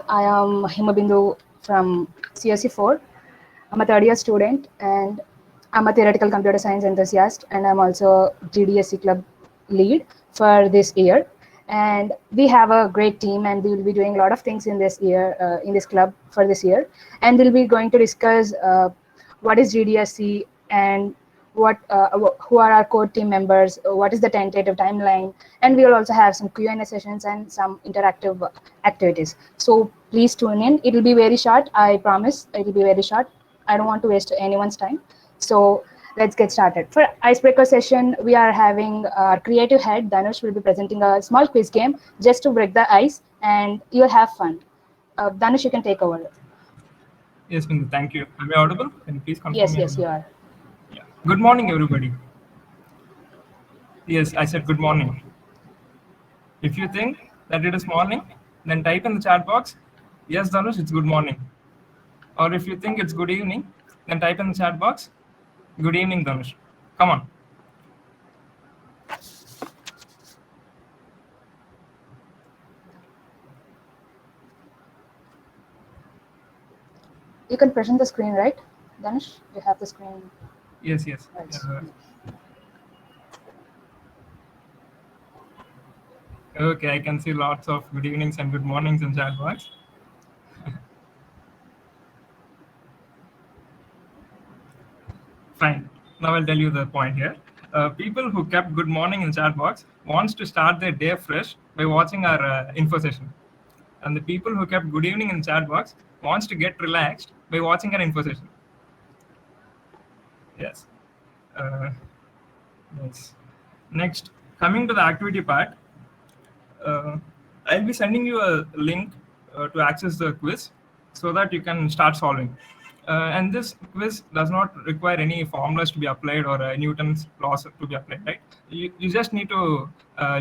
I am Himabindu from CSE 4. I'm a third year student and I'm a theoretical computer science enthusiast, and I'm also GDSC club lead for this year. And we have a great team, and we will be doing a lot of things in this year, in this club for this year. And we'll be going to discuss what is GDSC and who are our core team members, what is the tentative timeline, and we will also have some Q&A sessions and some interactive activities. So please tune in. It will be very short. I promise it will be very short. I don't want to waste anyone's time. So let's get started. For icebreaker session, we are having our creative head, Dhanush, will be presenting a small quiz game just to break the ice, and you'll have fun. Dhanush, you can take over. Yes, Bindu, thank you. Am I audible? Can you please confirm Yes, me? yes, you are. Yeah. Good morning, everybody. Yes, I said good morning. If you think that it is morning, then type in the chat box, yes, Dhanush, it's good morning. Or if you think it's good evening, then type in the chat box, good evening, Dhanush. Come on. You can present the screen, right? Dhanush, you have the screen. Yes, yes. Right. Okay, I can see lots of good evenings and good mornings in chat box. Fine. Now I'll tell you the point here. People who kept good morning in chat box wants to start their day fresh by watching our info session. And the people who kept good evening in chat box wants to get relaxed by watching our info session. Yes. Yes. Next, coming to the activity part, I'll be sending you a link to access the quiz so that you can start solving. And this quiz does not require any formulas to be applied or Newton's laws to be applied, right? You just need to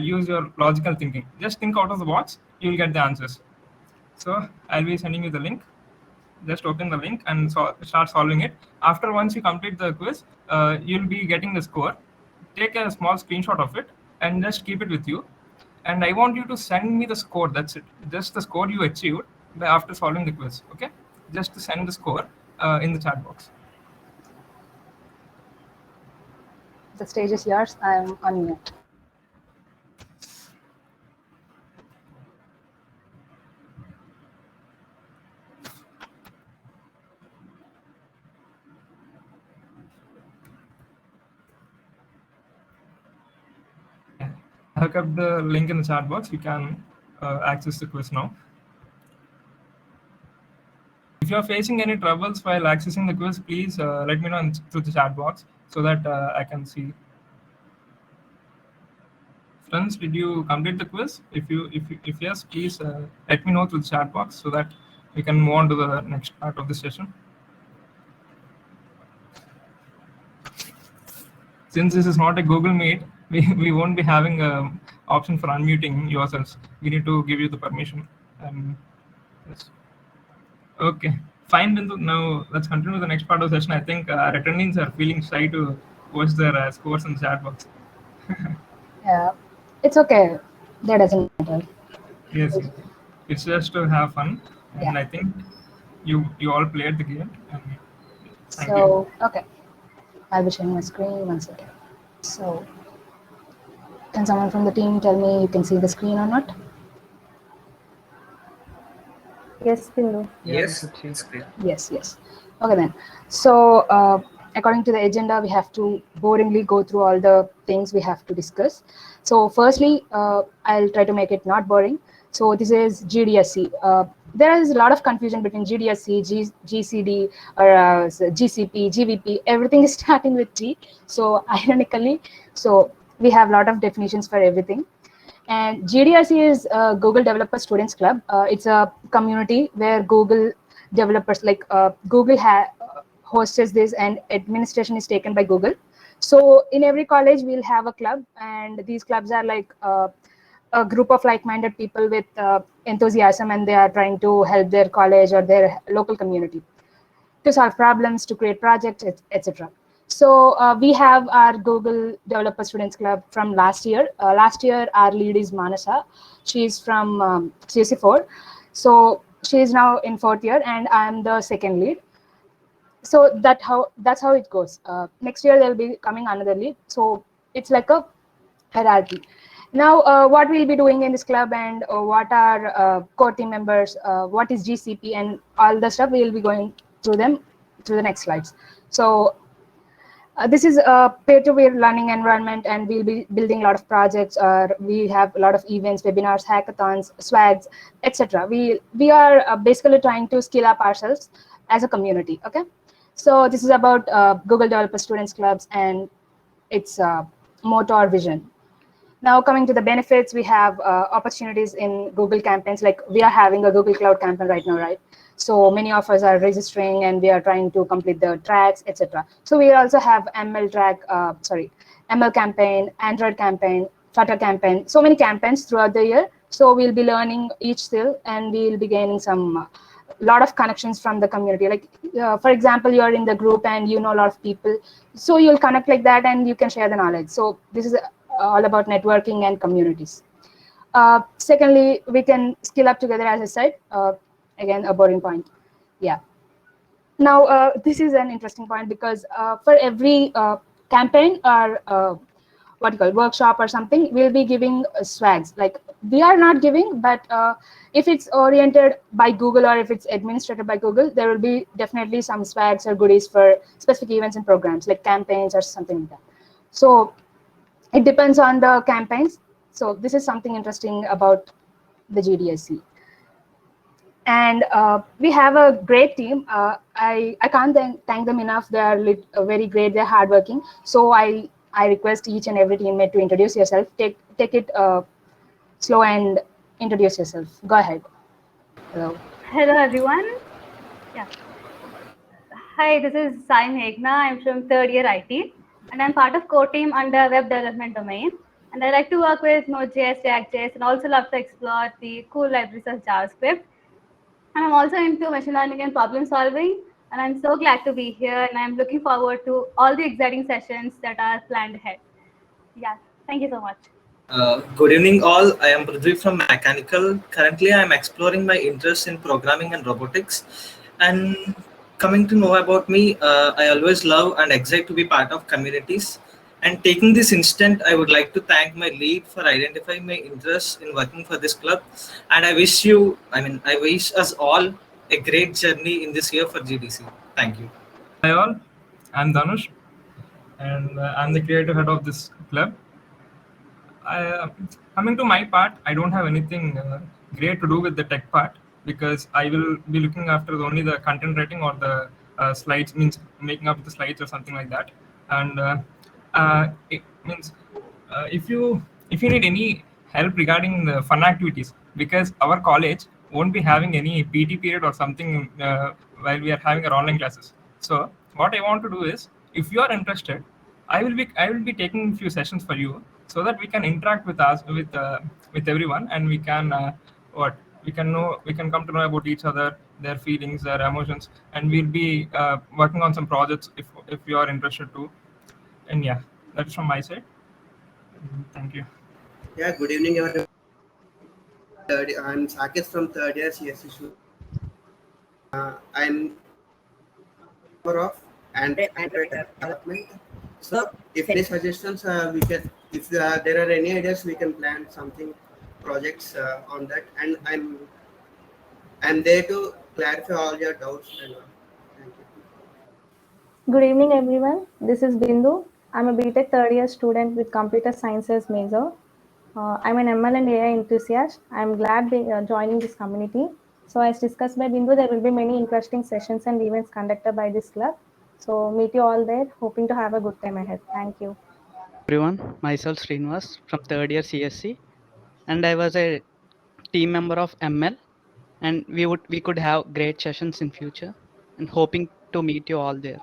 use your logical thinking. Just think out of the box, you will get the answers. So I'll be sending you the link. Just open the link and start solving it. After once you complete the quiz, you'll be getting the score. Take a small screenshot of it and just keep it with you. And I want you to send me the score. That's it. Just the score you achieved after solving the quiz. Okay? Just to send the score in the chat box. The stage is yours. I am on mute. I have kept the link in the chat box. You can access the quiz now. If you are facing any troubles while accessing the quiz, please let me know through the chat box so that I can see. Friends, did you complete the quiz? If yes, please let me know through the chat box so that we can move on to the next part of the session. Since this is not a Google Meet, we won't be having an option for unmuting yourselves. We need to give you the permission. Yes. Okay, fine, Bindu. Now let's continue the next part of the session. I think our attendees are feeling shy to post their scores in the chat box. Yeah, it's okay. That doesn't matter. Yes, it's just to have fun, and Yeah. I think you all played the game. And thank you. So, okay. I'll be sharing my screen 1 second. So, can someone from the team tell me you can see the screen or not? Yes, Bindu. Yes, it's clear. Yes, yes. Okay then. So, according to the agenda, we have to boringly go through all the things we have to discuss. So, firstly, I'll try to make it not boring. So, this is GDSC. There is a lot of confusion between GDSC, GCD, or GCP, GVP. Everything is starting with G. So, ironically, so we have a lot of definitions for everything. And GDSC is Google Developer Students Club. It's a community where Google developers, like Google hosts this, and administration is taken by Google. So in every college, we'll have a club, and these clubs are like a group of like-minded people with enthusiasm, and they are trying to help their college or their local community to solve problems, to create projects, etc. So we have our Google Developer Students Club from last year. Last year, our lead is Manasa. She's from CSE 4. So she is now in fourth year, and I'm the second lead. So that's how it goes. Next year there will be coming another lead. So it's like a hierarchy. Now, what we'll be doing in this club, and what are core team members, what is GCP, and all the stuff, we'll be going through them through the next slides. So this is a peer-to-peer learning environment, and we'll be building a lot of projects. We have a lot of events, webinars, hackathons, swags, etc. We are basically trying to skill up ourselves as a community. Okay, so this is about Google Developer Students Clubs and its motto or vision. Now, coming to the benefits, we have opportunities in Google campaigns. Like, we are having a Google Cloud campaign right now, right? So many of us are registering, and we are trying to complete the tracks, etc. So we also have ML campaign, Android campaign, Flutter campaign. So many campaigns throughout the year. So we'll be learning each skill, and we'll be gaining some lot of connections from the community. Like, for example, you're in the group and you know a lot of people, so you'll connect like that, and you can share the knowledge. So this is all about networking and communities. Secondly, we can skill up together, as I said. Again, a boring point. Yeah. Now, this is an interesting point, because for every campaign or what you call workshop or something, we'll be giving swags. Like, we are not giving, but if it's oriented by Google, or if it's administrated by Google, there will be definitely some swags or goodies for specific events and programs, like campaigns or something like that. So it depends on the campaigns. So this is something interesting about the GDSC. And we have a great team. I can't thank them enough. They are very great. They're hardworking. So I request each and every teammate to introduce yourself. Take it slow and introduce yourself. Go ahead. Hello. Hello, everyone. Yeah. Hi, this is Sai Meghna. I'm from third year IT, and I'm part of core team under web development domain. And I like to work with Node.js, React.js, and also love to explore the cool libraries of JavaScript. And I'm also into machine learning and problem solving. And I'm so glad to be here. And I'm looking forward to all the exciting sessions that are planned ahead. Yeah, thank you so much. Good evening, all. I am Prithvi from Mechanical. Currently, I am exploring my interest in programming and robotics. And coming to know about me, I always love and excited to be part of communities. And taking this instant, I would like to thank my lead for identifying my interest in working for this club. And I wish us all a great journey in this year for GDC. Thank you. Hi all, I'm Dhanush, and I'm the creative head of this club. Coming to my part, I don't have anything great to do with the tech part, because I will be looking after only the content writing or the slides, means making up the slides or something like that. And it means if you need any help regarding the fun activities, because our college won't be having any PT period or something while we are having our online classes. So what I want to do is, if you are interested, I will be taking a few sessions for you, so that we can interact with everyone, and we can we can come to know about each other, their feelings, their emotions, and we'll be working on some projects if you are interested too. And yeah, that's from my side. Thank you. Yeah, good evening, everyone. I'm Saket from third year CSC student. I'm member of Android development. So, if any suggestions, we can. If there are any ideas, we can plan something projects on that. And I'm there to clarify all your doubts. And all. Thank you. Good evening, everyone. This is Bindu. I'm a BTech third year student with computer sciences major. I'm an ML and AI enthusiast. I'm glad joining this community. So as discussed by Bindu, there will be many interesting sessions and events conducted by this club. So meet you all there, hoping to have a good time ahead. Thank you. Everyone, myself Srinivas from third year CSC, and I was a team member of ML, and we could have great sessions in future, and hoping to meet you all there.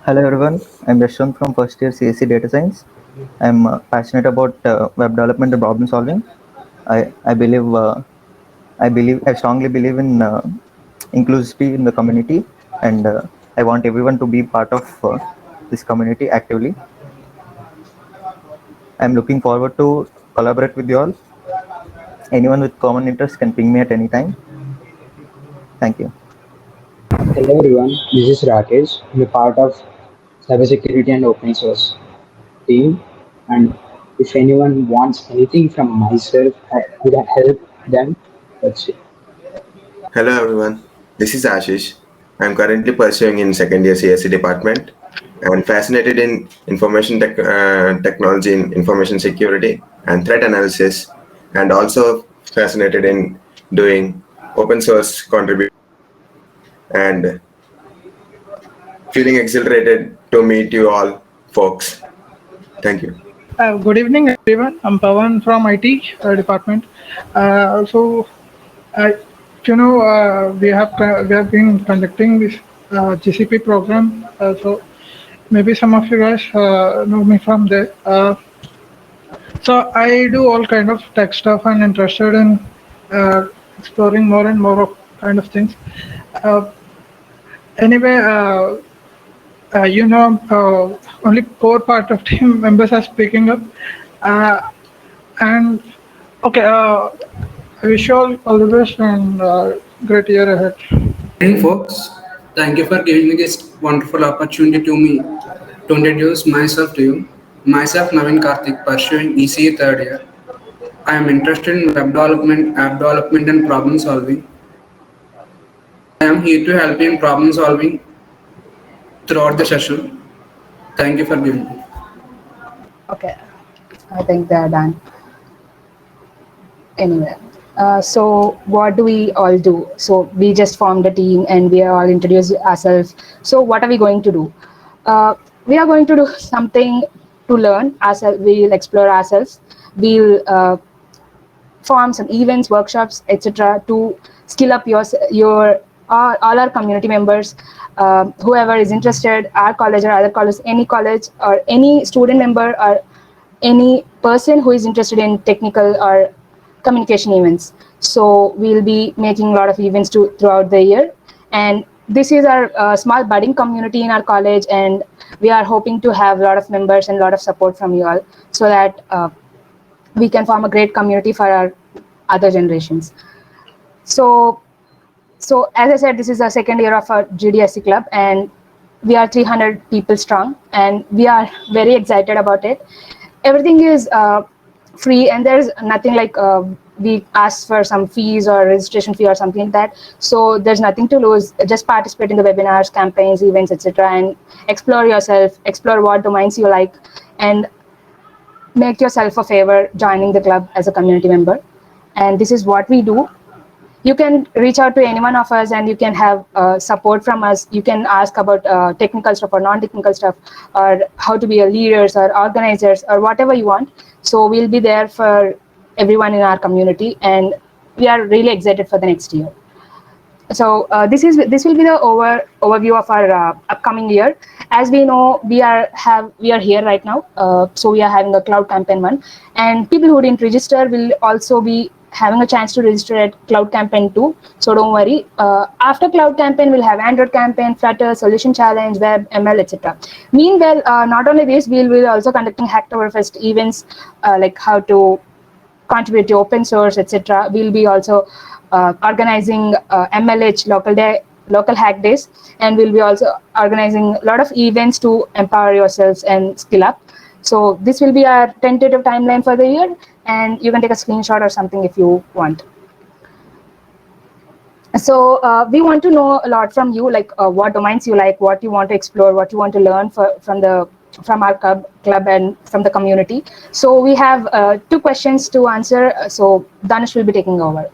Hello everyone, I'm Yashwant from first year CSC Data Science. I'm passionate about web development and problem solving. I strongly believe in inclusivity in the community, and I want everyone to be part of this community actively. I'm looking forward to collaborate with you all. Anyone with common interest can ping me at any time. Thank you. Hello everyone, this is Rakesh. I'm a part of cybersecurity and open source team. And if anyone wants anything from myself, I could help them. That's it. Hello everyone, this is Ashish. I'm currently pursuing in second year CSC department and fascinated in technology in information security and threat analysis, and also fascinated in doing open source contribution and feeling exhilarated to meet you all folks. Thank you. Good evening, everyone. I'm Pawan from IT department. We have been conducting this GCP program. So maybe some of you guys know me from there. So I do all kind of tech stuff and interested in exploring more and more of kind of things. Only core part of team members are speaking up. And okay, I wish you all the best and great year ahead. Hey folks, thank you for giving me this wonderful opportunity to introduce myself to you. Myself, Naveen Karthik, pursuing ECE third year. I am interested in web development, app development, and problem solving. I am here to help you in problem solving throughout the session. Thank you for giving me. Okay, I think they are done. Anyway, so what do we all do? So we just formed a team and we are all introduced ourselves. So what are we going to do? We are going to do something to learn ourselves. We'll explore ourselves. We'll form some events, workshops, etc. to skill up all our community members. Whoever is interested, our college or other college, any college or any student member or any person who is interested in technical or communication events. So we'll be making a lot of events throughout the year, and this is our small budding community in our college, and we are hoping to have a lot of members and a lot of support from you all, so that we can form a great community for our other generations. So as I said, this is the second year of our GDSC club, and we are 300 people strong, and we are very excited about it. Everything is free, and there's nothing like we ask for some fees or registration fee or something like that. So there's nothing to lose. Just participate in the webinars, campaigns, events, etc., and explore yourself, explore what domains you like, and make yourself a favor joining the club as a community member. And this is what we do. You can reach out to any one of us and you can have support from us. You can ask about technical stuff or non-technical stuff, or how to be a leaders or organizers or whatever you want. So we'll be there for everyone in our community, and we are really excited for the next year. So this will be the overview of our upcoming year. As we know, we are here right now. So we are having a Cloud Campaign 1, and people who didn't register will also be having a chance to register at Cloud Campaign 2. So don't worry. After Cloud Campaign, we'll have Android Campaign, Flutter, Solution Challenge, Web, ML, etc. Meanwhile, not only this, we will also conducting Hacktoberfest events, like how to contribute to open source, etc. We'll be also organizing MLH local hack days, and we'll be also organizing a lot of events to empower yourselves and skill up. So this will be our tentative timeline for the year, and you can take a screenshot or something if you want. So we want to know a lot from you, like what domains you like, what you want to explore, what you want to learn from our club and from the community. So we have 2 questions to answer. So Danish will be taking over.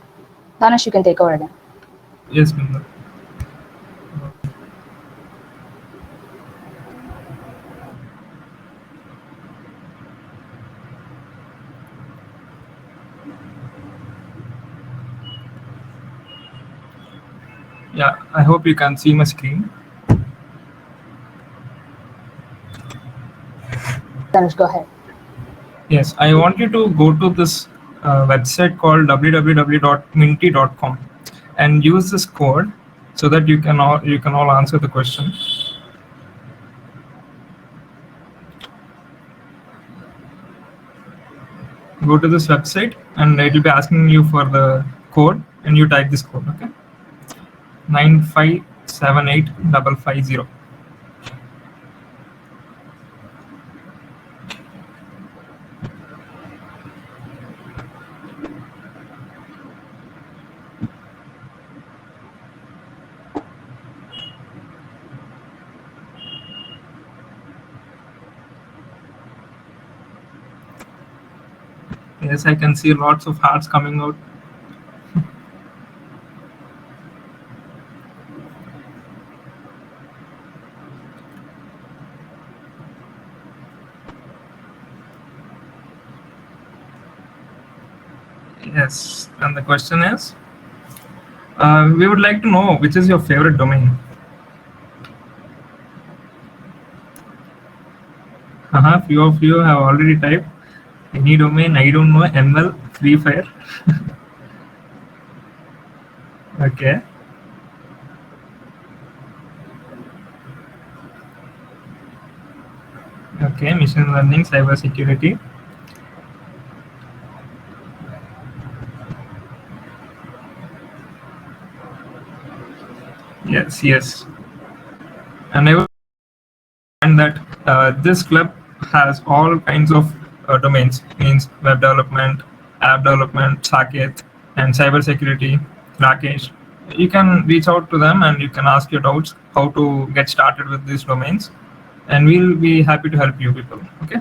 Danish, you can take over again. Yes, Bindu. Yeah, I hope you can see my screen. Danish, go ahead. Yes, I want you to go to this website called www.minty.com and use this code so that you can all answer the question. Go to this website and it will be asking you for the code, and you type this code. Okay. 9578550. Yes, I can see lots of hearts coming out. Yes, and the question is, we would like to know which is your favorite domain. Few of you have already typed any domain. I don't know, ML, Free Fire. Okay. Okay, machine learning, cyber security. Yes, yes. And I will find that this club has all kinds of domains, means web development, app development, Saket, and cyber security. Rakesh, you can reach out to them and you can ask your doubts how to get started with these domains, and we'll be happy to help you people. Okay.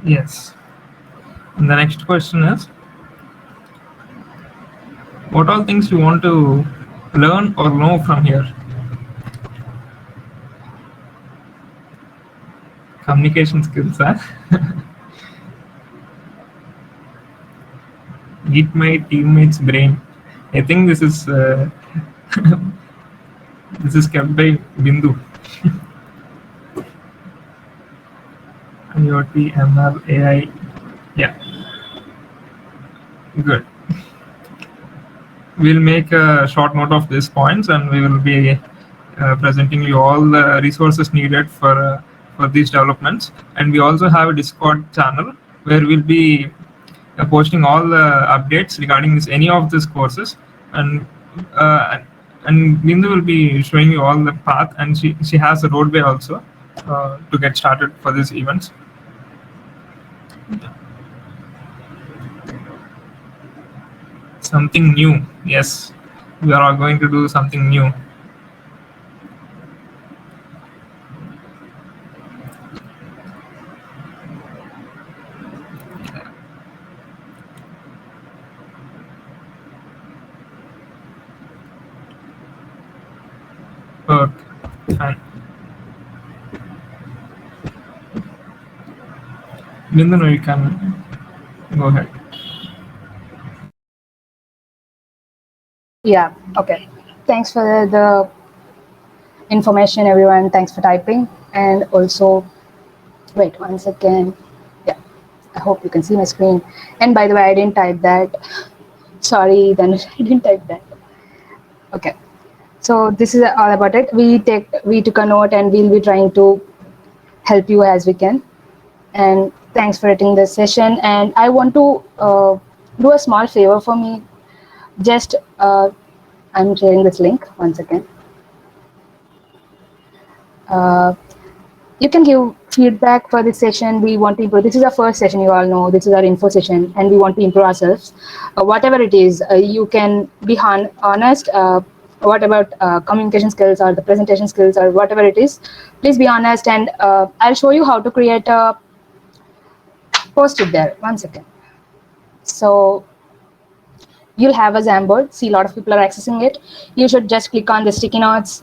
Yes. And the next question is, what all things you want to learn or know from here? Communication skills, huh? Eat my teammate's brain. I think this is this is kept by Bindu. IoT, ML, AI. Yeah. Good. We'll make a short note of these points, and we will be presenting you all the resources needed for these developments. And we also have a Discord channel where we'll be posting all the updates regarding any of these courses, and Bindu will be showing you all the path, and she has a roadway also to get started for these events. Something new. Yes, we are all going to do something new. Okay, fine. Bindu, you can go ahead. Yeah, okay. Thanks for the information, everyone. Thanks for typing. And also, wait 1 second. Yeah, I hope you can see my screen. And by the way, I didn't type that. Sorry, Dhanush, I didn't type that. Okay. So this is all about it. We took a note, and we'll be trying to help you as we can. And thanks for attending this session. And I want to do a small favor for me. Just I'm sharing this link. 1 second. You can give feedback for this session. We want to improve. This is our first session, you all know. This is our info session, and we want to improve ourselves. Whatever it is, you can be honest. What about communication skills or the presentation skills or whatever it is, please be honest, and I'll show you how to create a post-it there. 1 second. So you'll have a Jamboard. See, a lot of people are accessing it. You should just click on the sticky notes.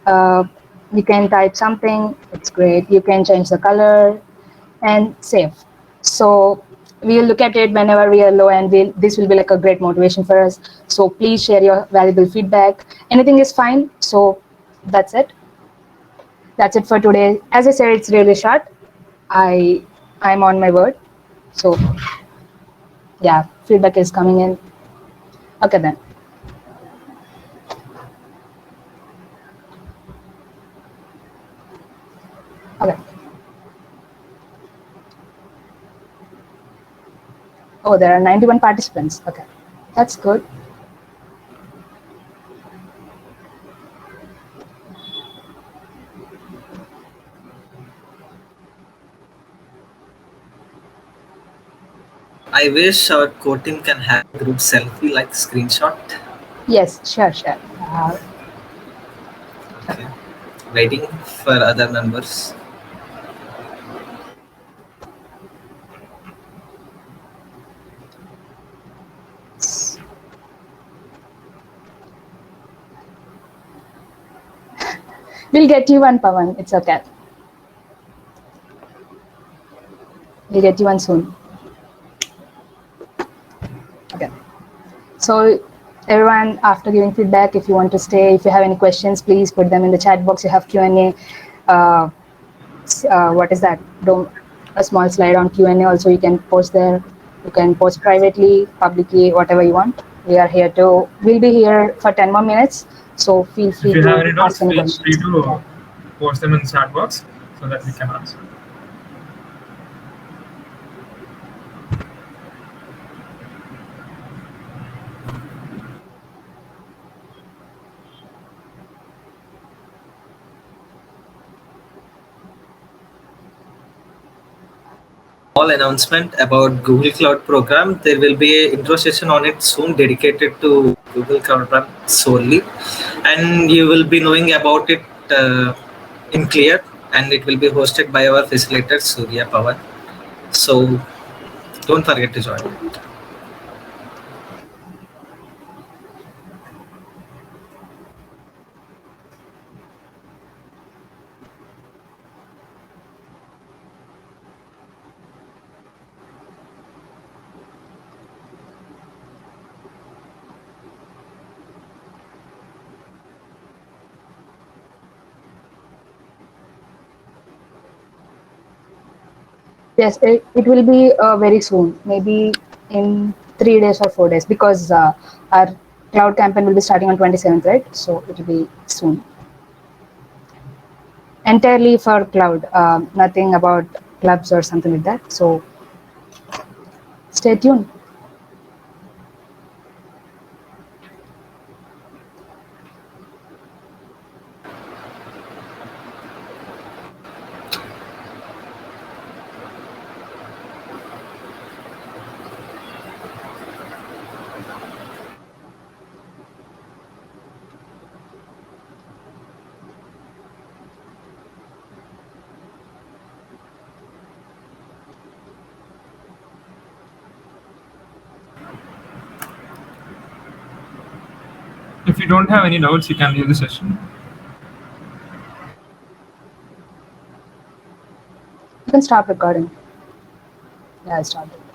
You can type something. It's great. You can change the color and save. So we'll look at it whenever we are low, and this will be like a great motivation for us. So please share your valuable feedback. Anything is fine. So that's it. That's it for today. As I said, it's really short. I'm on my word. So yeah, feedback is coming in. Okay then. Okay. Oh, there are 91 participants. Okay, that's good. I wish our core team can have a group selfie like screenshot. Yes, sure. Okay. Waiting for other members. We'll get you one, Pawan. It's okay. We'll get you one soon. Okay. So everyone, after giving feedback, if you want to stay, if you have any questions, please put them in the chat box. You have Q&A. What is that? A small slide on Q&A also you can post there. You can post privately, publicly, whatever you want. We'll be here for 10 more minutes. So feel free If you to have any doubts, ask any feel questions. free to post them in the chat box so that we can answer. Small announcement about Google Cloud program. There will be an intro session on it soon dedicated to Google Cloud program solely, and you will be knowing about it in clear, and it will be hosted by our facilitator Surya Pawan. So don't forget to join. Yes, it will be very soon, maybe in 3 days or 4 days, because our cloud campaign will be starting on 27th, right? So it will be soon. Entirely for cloud, nothing about clubs or something like that. So stay tuned. If you don't have any doubts, you can leave the session. You can stop recording. Yeah, I started.